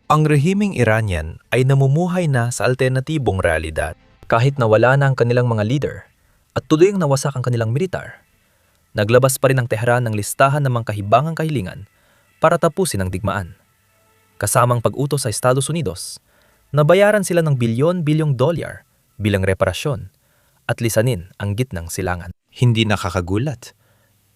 Ang rehimeng Iranian ay namumuhay na sa alternatibong realidad. Kahit nawala na ang kanilang mga leader at tuluyang nawasak ang kanilang militar, naglabas pa rin ang Tehran ng listahan ng mga kahibangang kahilingan para tapusin ang digmaan. Kasamang pag-utos sa Estados Unidos, nabayaran sila ng bilyon-bilyong dolyar bilang reparasyon at lisanin ang gitnang silangan. Hindi nakakagulat.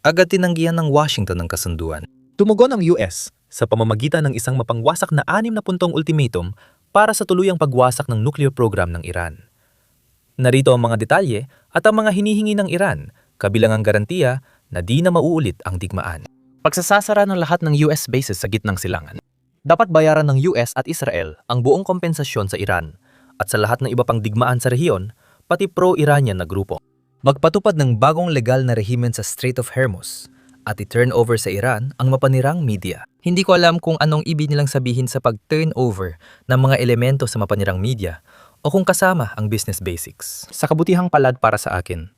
Agad tinanggihan ng Washington ang kasunduan. Tumugon ang US sa pamamagitan ng isang mapangwasak na 6 na puntong ultimatum para sa tuluyang pagwasak ng nuclear program ng Iran. Narito ang mga detalye at ang mga hinihingi ng Iran, kabilang ang garantiya na di na mauulit ang digmaan. Pagsasasara ng lahat ng US bases sa gitnang silangan. Dapat bayaran ng US at Israel ang buong kompensasyon sa Iran at sa lahat ng iba pang digmaan sa rehiyon, pati pro-Iranian na grupo. Magpatupad ng bagong legal na rehimen sa Strait of Hormuz at i-turn over sa Iran ang mapanirang media. Hindi ko alam kung anong ibig nilang sabihin sa pag-turn over ng mga elemento sa mapanirang media o kung kasama ang business basics. Sa kabutihang palad para sa akin,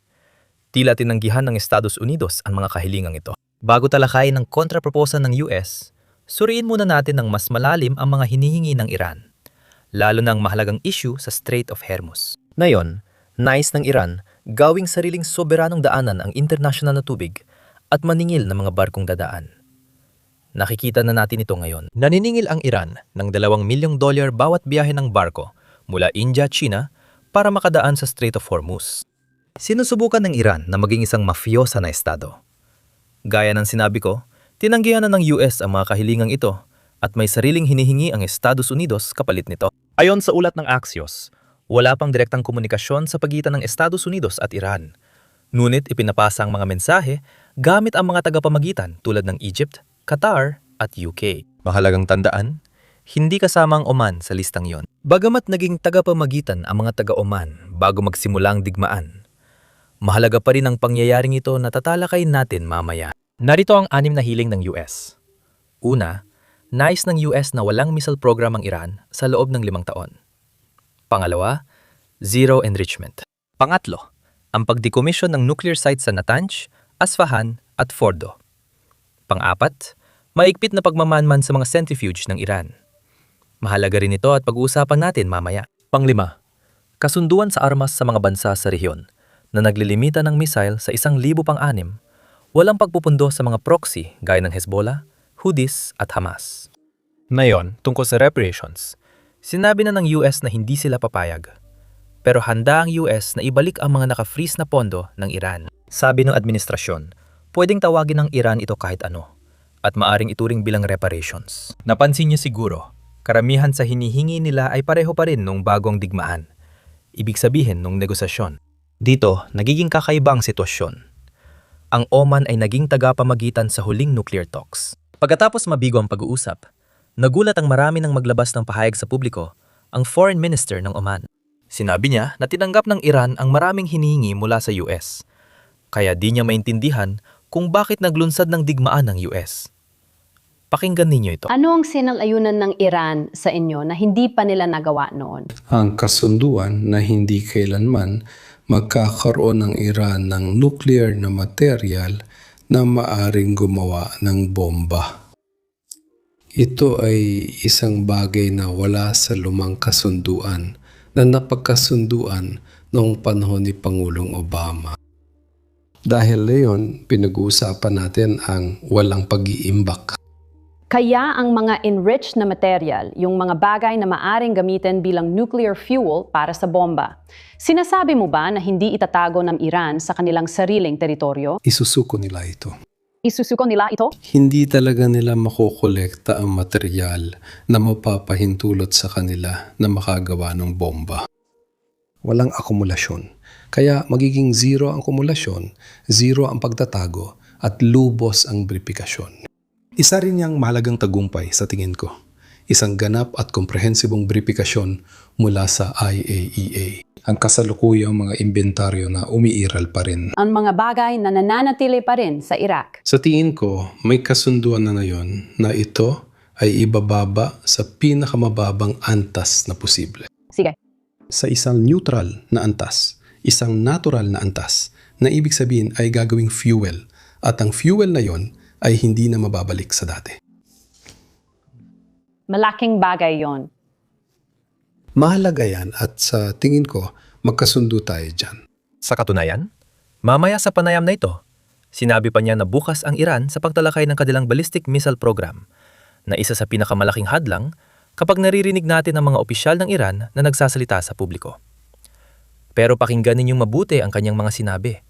tila tinanggihan ng Estados Unidos ang mga kahilingang ito. Bago talakayin ng kontraproposal ng US, suriin muna natin ng mas malalim ang mga hinihingi ng Iran, lalo na ang mahalagang issue sa Strait of Hormuz. Ngayon, nais ng Iran gawing sariling soberanong daanan ang international na tubig at maningil ng mga barkong dadaan. Nakikita na natin ito ngayon. Naniningil ang Iran ng $2 milyong bawat biyahe ng barko mula India at China para makadaan sa Strait of Hormuz. Sinusubukan ng Iran na maging isang mafiosa na estado. Gaya ng sinabi ko, tinanggihan na ng US ang mga kahilingang ito at may sariling hinihingi ang Estados Unidos kapalit nito. Ayon sa ulat ng Axios, wala pang direktang komunikasyon sa pagitan ng Estados Unidos at Iran. Ngunit ipinapasa ang mga mensahe gamit ang mga tagapamagitan tulad ng Egypt, Qatar at UK. Mahalagang tandaan, hindi kasama ang Oman sa listang yon. Bagamat naging tagapamagitan ang mga taga-Oman bago magsimula ang digmaan, mahalaga pa rin ang pangyayaring ito na tatalakayin natin mamaya. Narito ang 6 na hiling ng US. Una, nais ng US na walang missile program ang Iran sa loob ng 5 taon. Pangalawa, zero enrichment. Pangatlo, ang pagdekomisyon ng nuclear sites sa Natanz, Asfahan at Fordo. Pang-apat, maigpit na pagmamanman sa mga centrifuge ng Iran. Mahalaga rin ito at pag-uusapan natin mamaya. Panglima, kasunduan sa armas sa mga bansa sa rehiyon na naglilimita ng missile sa 1,000 pang-6, walang pagpupundo sa mga proxy gaya ng Hezbollah, Houthis at Hamas. Ngayon, tungkol sa reparations, sinabi na ng US na hindi sila papayag. Pero handa ang US na ibalik ang mga naka-freeze na pondo ng Iran. Sabi ng administrasyon, pwedeng tawagin ng Iran ito kahit ano at maaring ituring bilang reparations. Napansin niyo siguro, karamihan sa hinihingi nila ay pareho pa rin nung bagong digmaan. Ibig sabihin nung negosasyon. Dito, nagiging kakaiba ang sitwasyon. Ang Oman ay naging tagapamagitan sa huling nuclear talks. Pagkatapos mabigo ang pag-uusap, nagulat ang marami ng maglabas ng pahayag sa publiko ang foreign minister ng Oman. Sinabi niya na tinanggap ng Iran ang maraming hinihingi mula sa US, kaya di niya maintindihan kung bakit naglunsad ng digmaan ng US. Pakinggan ninyo ito. Ano ang sinalayunan ng Iran sa inyo na hindi pa nila nagawa noon? Ang kasunduan na hindi kailanman magkakaroon ng Iran ng nuclear na material na maaring gumawa ng bomba. Ito ay isang bagay na wala sa lumang kasunduan na napagkasunduan noong panahon ni Pangulong Obama. Dahil ngayon, pinag-uusapan natin ang walang pag-iimbak. Kaya ang mga enriched na material, yung mga bagay na maaring gamitin bilang nuclear fuel para sa bomba, sinasabi mo ba na hindi itatago ng Iran sa kanilang sariling teritoryo? Isusuko nila ito. Isusuko nila ito? Hindi talaga nila makukolekta ang material na mapapahintulot sa kanila na makagawa ng bomba. Walang akumulasyon. Kaya magiging zero ang akumulasyon, zero ang pagtatago, at lubos ang beripikasyon. Isa rin niyang mahalagang tagumpay sa tingin ko. Isang ganap at komprehensibong beripikasyon mula sa IAEA. Ang kasalukuyang mga inventaryo na umiiral pa rin. Ang mga bagay na nananatili pa rin sa Iraq. Sa tingin ko, may kasunduan na ngayon na ito ay ibababa sa pinakamababang antas na posible. Sige. Sa isang neutral na antas, isang natural na antas, na ibig sabihin ay gagawing fuel. At ang fuel na yon ay hindi na mababalik sa dati. Malaking bagay yon. Mahalaga yan at sa tingin ko, magkasundo tayo dyan. Sa katunayan, mamaya sa panayam na ito, sinabi pa niya na bukas ang Iran sa pagtalakay ng kanilang ballistic missile program na isa sa pinakamalaking hadlang kapag naririnig natin ang mga opisyal ng Iran na nagsasalita sa publiko. Pero pakinggan ninyong mabuti ang kanyang mga sinabi.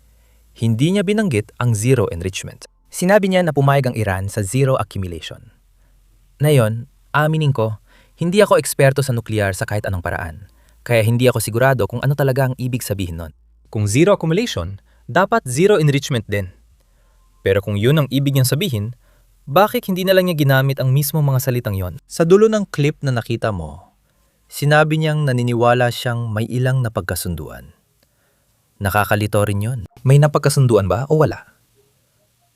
Hindi niya binanggit ang zero enrichment. Sinabi niya na pumayag ang Iran sa zero accumulation. Ngayon, aminin ko, hindi ako eksperto sa nuklear sa kahit anong paraan. Kaya hindi ako sigurado kung ano talaga ang ibig sabihin nun. Kung zero accumulation, dapat zero enrichment din. Pero kung yun ang ibig niyang sabihin, bakit hindi na lang niya ginamit ang mismo mga salitang yon? Sa dulo ng clip na nakita mo, sinabi niyang naniniwala siyang may ilang napagkasunduan. Nakakalito rin yun. May napagkasunduan ba o wala?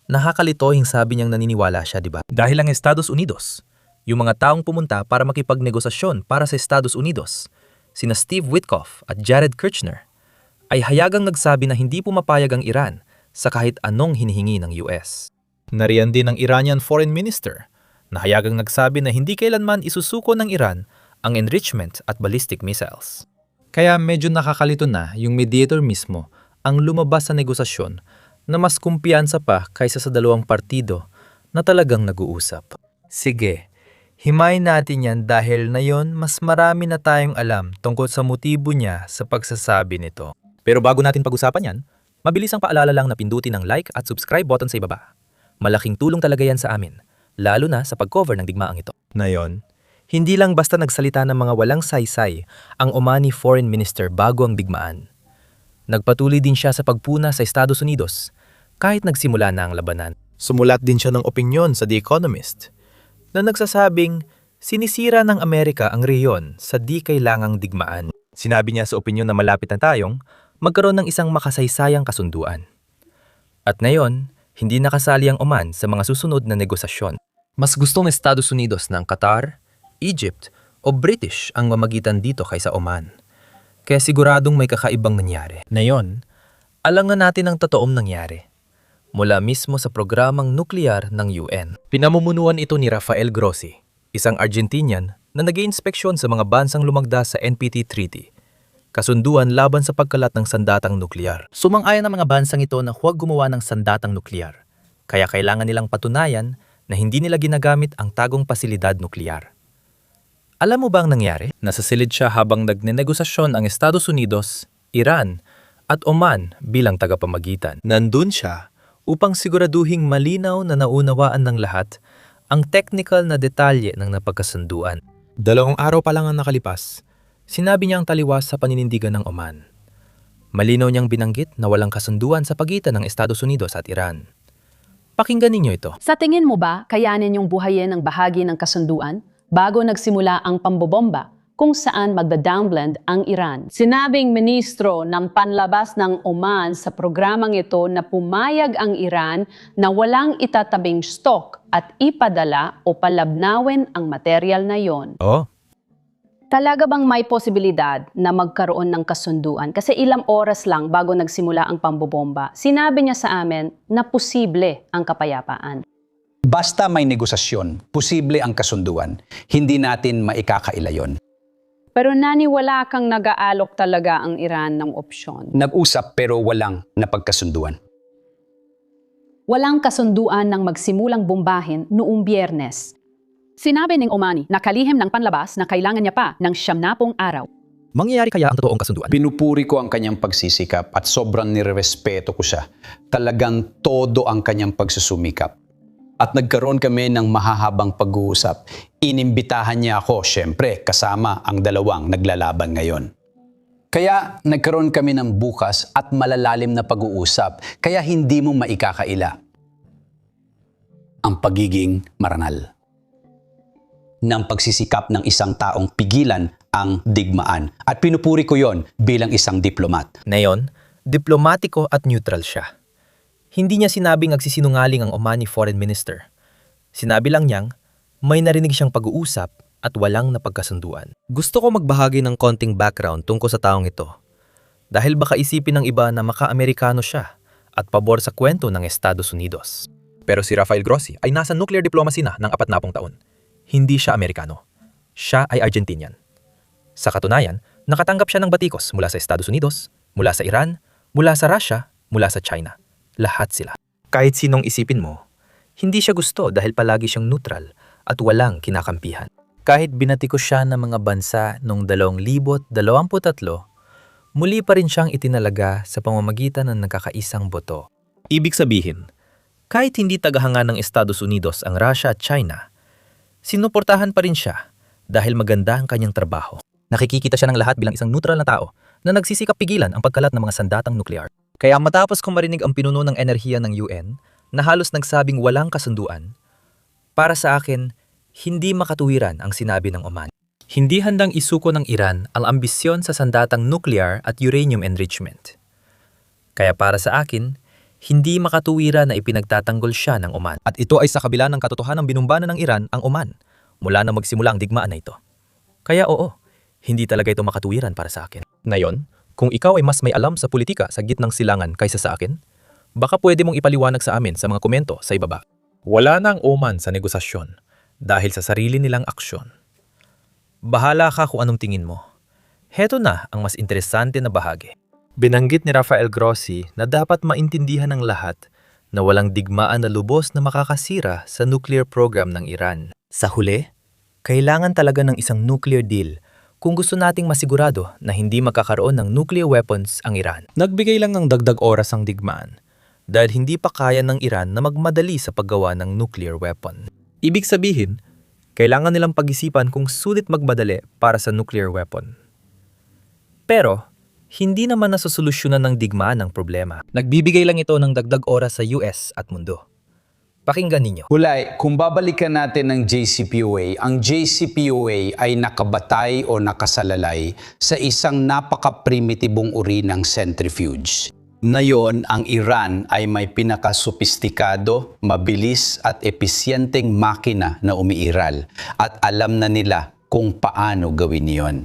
Nakakalito yung sabi niyang naniniwala siya, di ba? Dahil ang Estados Unidos, yung mga taong pumunta para makipagnegosasyon para sa Estados Unidos, sina Steve Witkoff at Jared Kushner, ay hayagang nagsabi na hindi pumapayag ang Iran sa kahit anong hinihingi ng US. Nariyan din ang Iranian Foreign Minister na hayagang nagsabi na hindi kailanman isusuko ng Iran ang enrichment at ballistic missiles. Kaya medyo nakakalito na yung mediator mismo ang lumabas sa negosasyon na mas kumpiyansa pa kaysa sa dalawang partido na talagang nag-uusap. Sige, himayin natin yan dahil na yon mas marami na tayong alam tungkol sa motibo niya sa pagsasabi nito. Pero bago natin pag-usapan yan, mabilis ang paalala lang na pindutin ang like at subscribe button sa ibaba. Malaking tulong talaga yan sa amin, lalo na sa pag-cover ng digmaang ito. Ngayon, hindi lang basta nagsalita ng mga walang saysay ang Omani Foreign Minister bago ang digmaan. Nagpatuloy din siya sa pagpuna sa Estados Unidos kahit nagsimula na ang labanan. Sumulat din siya ng opinyon sa The Economist na nagsasabing sinisira ng Amerika ang rehiyon sa di kailangang digmaan. Sinabi niya sa opinyon na malapit na tayong magkaroon ng isang makasaysayang kasunduan. At ngayon, hindi nakasali ang Oman sa mga susunod na negosasyon. Mas gusto ng Estados Unidos ng Qatar, Egypt o British ang mamagitan dito kaysa Oman. Kaya siguradong may kakaibang nangyari. Ngayon, alangan natin ang totoong nangyari. Mula mismo sa programang nuklear ng UN. Pinamumunuan ito ni Rafael Grossi, isang Argentinian na nag-iinspeksyon sa mga bansang lumagda sa NPT Treaty, kasunduan laban sa pagkalat ng sandatang nuklear. Sumang-ayon ang mga bansang ito na huwag gumawa ng sandatang nuklear, kaya kailangan nilang patunayan na hindi nila ginagamit ang tagong pasilidad nuklear. Alam mo ba ang nangyari? Nasasilid siya habang nagnenegosasyon ang Estados Unidos, Iran at Oman bilang tagapamagitan. Nandun siya upang siguraduhing malinaw na naunawaan ng lahat ang technical na detalye ng napagkasunduan. 2 araw pa lang ang nakalipas, sinabi niya ang taliwas sa paninindigan ng Oman. Malinaw niyang binanggit na walang kasunduan sa pagitan ng Estados Unidos at Iran. Pakinggan ninyo ito. Sa tingin mo ba, kayanin yung buhayin ang bahagi ng kasunduan bago nagsimula ang pambobomba kung saan magda-downblend ang Iran? Sinabing ministro ng panlabas ng Oman sa programang ito na pumayag ang Iran na walang itatabing stock at ipadala o palabnawin ang material na yon. Oh, Talaga bang may posibilidad na magkaroon ng kasunduan? Kasi ilang oras lang bago nagsimula ang pambobomba, sinabi niya sa amin na posible ang kapayapaan. Basta may negosasyon, posible ang kasunduan. Hindi natin maikakaila yon. Pero naniwala kang nag-aalok talaga ang Iran ng opsyon. Nag-usap pero walang napagkasunduan. Walang kasunduan ng magsimulang bombahin noong Biyernes. Sinabi ng Omani na kalihim ng panlabas na kailangan niya pa ng 90 araw. mangyayari kaya ang totoong kasunduan? Pinupuri ko ang kanyang pagsisikap at sobrang nirerespeto ko siya. Talagang todo ang kanyang pagsusumikap. At nagkaroon kami ng mahahabang pag-uusap. Inimbitahan niya ako, syempre, kasama ang dalawang naglalaban ngayon. Kaya nagkaroon kami ng bukas at malalalim na pag-uusap, kaya hindi mo maikakaila ang pagiging maranal ng pagsisikap ng isang taong pigilan ang digmaan. At pinupuri ko yon bilang isang diplomat. Ngayon, diplomatiko at neutral siya. Hindi niya sinabing nagsisinungaling ang Omani Foreign Minister. Sinabi lang niyang may narinig siyang pag-uusap at walang napagkasunduan. Gusto ko magbahagi ng konting background tungkol sa taong ito. Dahil baka isipin ng iba na maka-Amerikano siya at pabor sa kwento ng Estados Unidos. Pero si Rafael Grossi ay nasa nuclear diplomacy na ng 40 taon. Hindi siya Amerikano. siya ay Argentinian. Sa katunayan, nakatanggap siya ng batikos mula sa Estados Unidos, mula sa Iran, mula sa Russia, mula sa China. Lahat sila. Kahit sinong isipin mo, hindi siya gusto dahil palagi siyang neutral at walang kinakampihan. Kahit binatikos siya ng mga bansa noong 2023, muli pa rin siyang itinalaga sa pamamagitan ng nagkakaisang boto. Ibig sabihin, kahit hindi tagahanga ng Estados Unidos ang Russia at China, sinuportahan pa rin siya dahil maganda ang kanyang trabaho. Nakikita siya ng lahat bilang isang neutral na tao na nagsisikap pigilan ang pagkalat ng mga sandatang nuklear. Kaya matapos kong marinig ang pinuno ng enerhiya ng UN na halos nagsabing walang kasunduan, para sa akin, hindi makatuwiran ang sinabi ng Oman. Hindi handang isuko ng Iran ang ambisyon sa sandatang nuclear at uranium enrichment. Kaya para sa akin, hindi makatuwiran na ipinagtatanggol siya ng Oman. At ito ay sa kabila ng katotohanang binumbana ng Iran ang Oman mula na magsimula ang digmaan na ito. Kaya oo, hindi talaga ito makatuwiran para sa akin. Ngayon, kung ikaw ay mas may alam sa politika sa gitnang silangan kaysa sa akin, baka pwede mong ipaliwanag sa amin sa mga komento sa ibaba. Wala na ang Oman sa negosasyon dahil sa sarili nilang aksyon. Bahala ka kung anong tingin mo. Heto na ang mas interesante na bahagi. Binanggit ni Rafael Grossi na dapat maintindihan ng lahat na walang digmaan na lubos na makakasira sa nuclear program ng Iran. Sa huli, kailangan talaga ng isang nuclear deal kung gusto nating masigurado na hindi magkakaroon ng nuclear weapons ang Iran. Nagbigay lang ng dagdag oras ang digmaan dahil hindi pa kaya ng Iran na magmadali sa paggawa ng nuclear weapon. Ibig sabihin, kailangan nilang pag-isipan kung sulit magmadali para sa nuclear weapon. Pero, hindi naman nasosolusyonan ng digmaan ang problema. Nagbibigay lang ito ng dagdag oras sa US at mundo. Pakinggan ninyo. Hulay, kung babalikan natin ng JCPOA, ang JCPOA ay nakabatay o nakasalalay sa isang napaka-primitibong uri ng centrifuge. Ngayon, ang Iran ay may pinakasophistikado, mabilis at episyenteng makina na umiiral at alam na nila kung paano gawin iyon.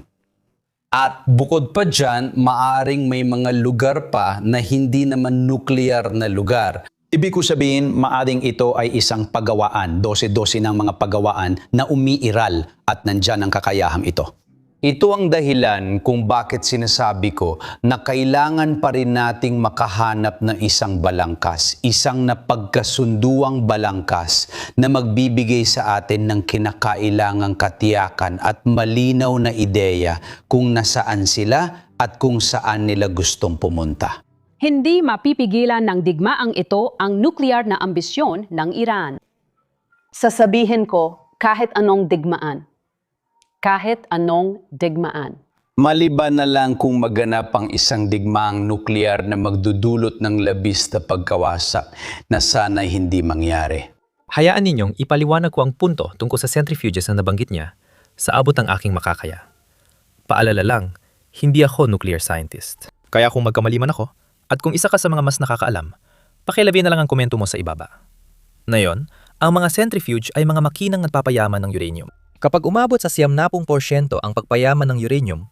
At bukod pa dyan, maaring may mga lugar pa na hindi naman nuclear na lugar. Ibig ko sabihin, maaring ito ay isang pagawaan, 12-12 ng mga pagawaan na umiiral at nandyan ang kakayahang ito. Ito ang dahilan kung bakit sinasabi ko na kailangan pa rin nating makahanap ng isang balangkas, isang napagkasunduang balangkas na magbibigay sa atin ng kinakailangang katiyakan at malinaw na ideya kung nasaan sila at kung saan nila gustong pumunta. Hindi mapipigilan ng digmaang ito ang nuclear na ambisyon ng Iran. Sasabihin ko, kahit anong digmaan. Kahit anong digmaan. Maliban na lang kung maganap ang isang digmaang nuklear na magdudulot ng labis na pagkawasak na sana'y hindi mangyari. Hayaan ninyong ipaliwanag ko ang punto tungkol sa centrifuges na nabanggit niya sa abot ng aking makakaya. Paalala lang, hindi ako nuclear scientist. Kaya kung magkamali man ako, at kung isa ka sa mga mas nakakaalam, pakilabi na lang ang komento mo sa ibaba. Ngayon, ang mga centrifuge ay mga makinang nagpapayaman ng uranium. Kapag umabot sa 70% ang pagpayaman ng uranium,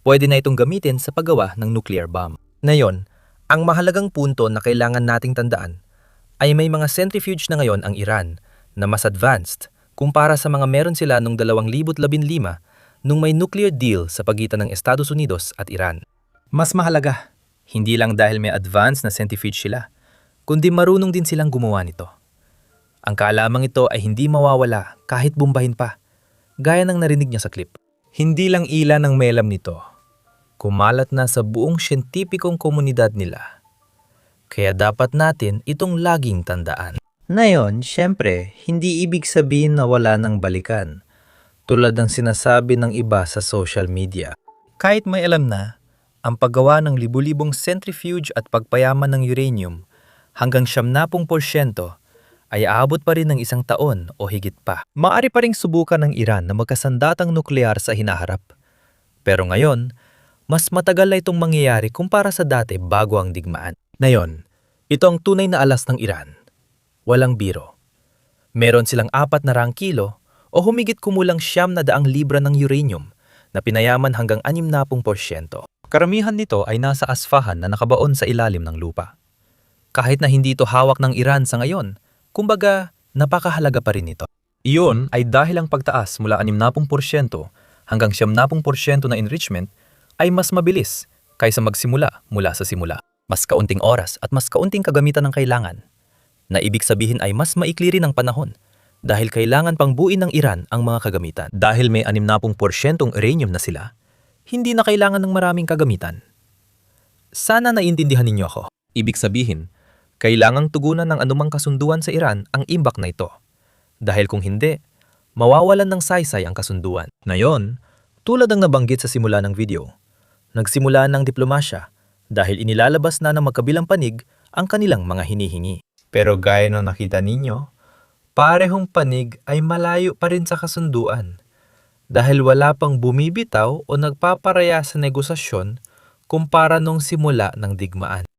pwede na itong gamitin sa paggawa ng nuclear bomb. Ngayon, ang mahalagang punto na kailangan nating tandaan ay may mga centrifuge na ngayon ang Iran na mas advanced kumpara sa mga meron sila noong 2015 nung may nuclear deal sa pagitan ng Estados Unidos at Iran. Mas mahalaga, hindi lang dahil may advanced na centrifuge sila, kundi marunong din silang gumawa nito. Ang kaalamang ito ay hindi mawawala kahit bumbahin pa. Gaya ng narinig niya sa clip. Hindi lang ilan ang may alam nito. Kumalat na sa buong siyentipikong komunidad nila. Kaya dapat natin itong laging tandaan. Ngayon, syempre, hindi ibig sabihin na wala ng balikan. Tulad ng sinasabi ng iba sa social media. Kahit may alam na, ang paggawa ng libu-libong centrifuge at pagpayaman ng uranium hanggang 70% ay aabot pa rin ng 1 taon o higit pa. Maari pa ring subukan ng Iran na magkasandatang nuklear sa hinaharap. Pero ngayon, mas matagal na itong mangyayari kumpara sa dati bago ang digmaan. Ngayon, ito ang tunay na alas ng Iran. Walang biro. Meron silang 4 na kilo o humigit kumulang 900 libra ng uranium na pinayaman hanggang 60%. Karamihan nito ay nasa asfahan na nakabaon sa ilalim ng lupa. Kahit na hindi ito hawak ng Iran sa ngayon, kumbaga, napakahalaga pa rin ito. Iyon ay dahil ang pagtaas mula 60% hanggang 70% na enrichment ay mas mabilis kaysa magsimula mula sa simula. Mas kaunting oras at mas kaunting kagamitan ng kailangan. Na ibig sabihin ay mas maikli rin ang panahon dahil kailangan pang buuin ng Iran ang mga kagamitan. Dahil may 60% uranium na sila, hindi na kailangan ng maraming kagamitan. Sana naiintindihan ninyo ako. Ibig sabihin, kailangang tugunan ng anumang kasunduan sa Iran ang imbak na ito. Dahil kung hindi, mawawalan ng saysay ang kasunduan. Ngayon, tulad ng nabanggit sa simula ng video, nagsimula ng diplomasya dahil inilalabas na ng magkabilang panig ang kanilang mga hinihingi. Pero gaya ng nakita ninyo, parehong panig ay malayo pa rin sa kasunduan dahil wala pang bumibitaw o nagpaparaya sa negosasyon kumpara nung simula ng digmaan.